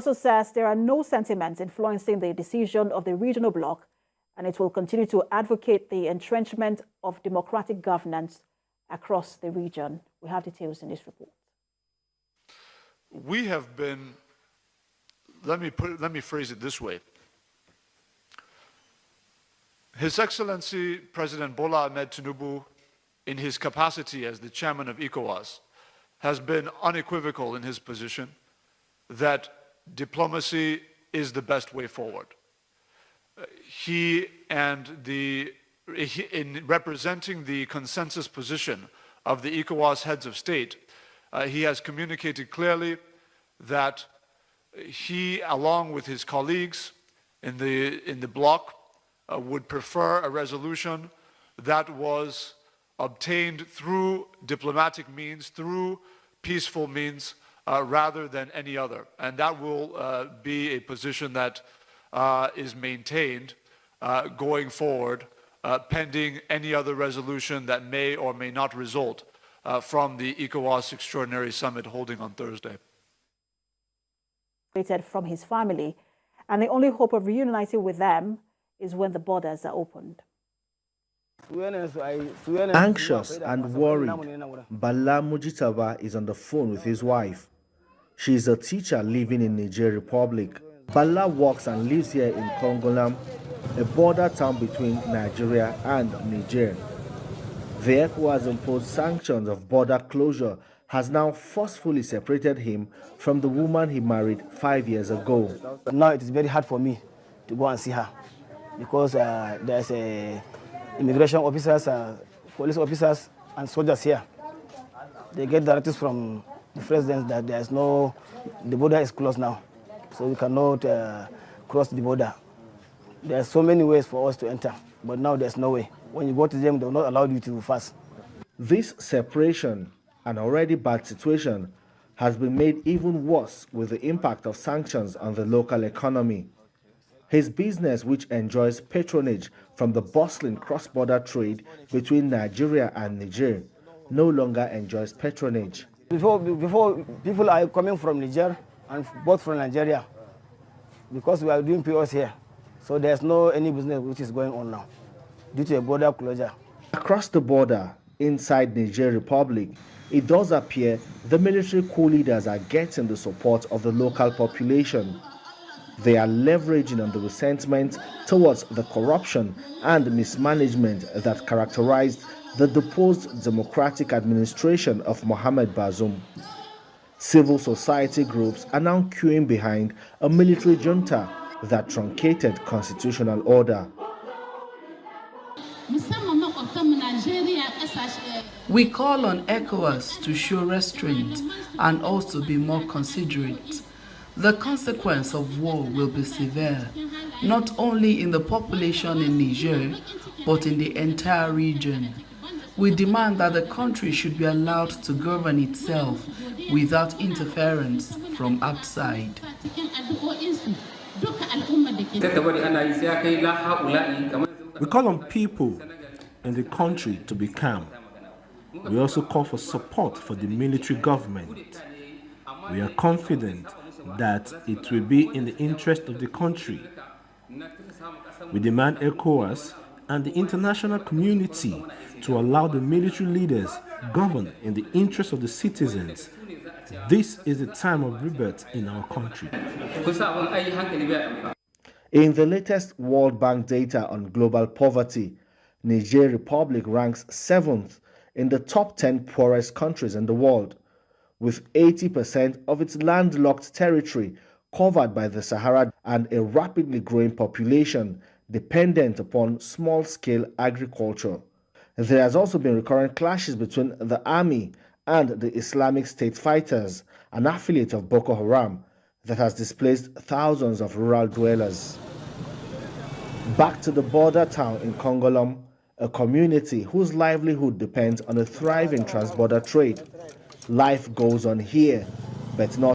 Also says there are no sentiments influencing the decision of the regional bloc, and it will continue to advocate the entrenchment of democratic governance across the region. We have details in this report. We have been, let me phrase it this way. His Excellency President Bola Tinubu, in his capacity as the chairman of ECOWAS, has been unequivocal in his position that diplomacy is the best way forward. In representing the consensus position of the ECOWAS heads of state, he has communicated clearly that he, along with his colleagues in the bloc, would prefer a resolution that was obtained through diplomatic means, through peaceful means, rather than any other. And that will be a position that is maintained going forward, pending any other resolution that may or may not result from the ECOWAS Extraordinary Summit holding on Thursday. From his family, and the only hope of reuniting with them is when the borders are opened. Anxious and worried, Bola Mujitaba is on the phone with his wife. She is a teacher living in Niger Republic. Bola works and lives here in Kongolam, a border town between Nigeria and Niger. The ecowas imposed sanctions of border closure has now forcefully separated him from the woman he married 5 years ago. Now it is very hard for me to go and see her because there's immigration officers, police officers, and soldiers here. They get directives from the president that the border is closed now, so we cannot cross the border. There are so many ways for us to enter, but now there's no way. When you go to them, they will not allow you to pass. This separation, an already bad situation, has been made even worse with the impact of sanctions on the local economy. His business, which enjoys patronage from the bustling cross-border trade between Nigeria and Niger, no longer enjoys patronage. Before people are coming from Niger and both from Nigeria, because we are doing POS here, so there's no any business which is going on now due to a border closure. Across the border, inside Niger Republic, it does appear the military coup leaders are getting the support of the local population. They are leveraging on the resentment towards the corruption and mismanagement that characterized the deposed democratic administration of Mohamed Bazoum. Civil society groups are now queuing behind a military junta that truncated constitutional order. We call on ECOWAS to show restraint and also be more considerate. The consequence of war will be severe, not only in the population in Niger, but in the entire region. We demand that the country should be allowed to govern itself without interference from outside. We call on people in the country to be calm. We also call for support for the military government. We are confident that it will be in the interest of the country. We demand ECOWAS and the international community to allow the military leaders govern in the interest of the citizens. This is a time of rebirth in our country. In the latest World Bank data on global poverty, Niger Republic ranks 7th in the top 10 poorest countries in the world, with 80% of its landlocked territory covered by the Sahara and a rapidly growing population dependent upon small-scale agriculture. There has also been recurrent clashes between the army and the Islamic State fighters, an affiliate of Boko Haram, that has displaced thousands of rural dwellers. Back to the border town in Kongolam, a community whose livelihood depends on a thriving trans-border trade. Life goes on here, but not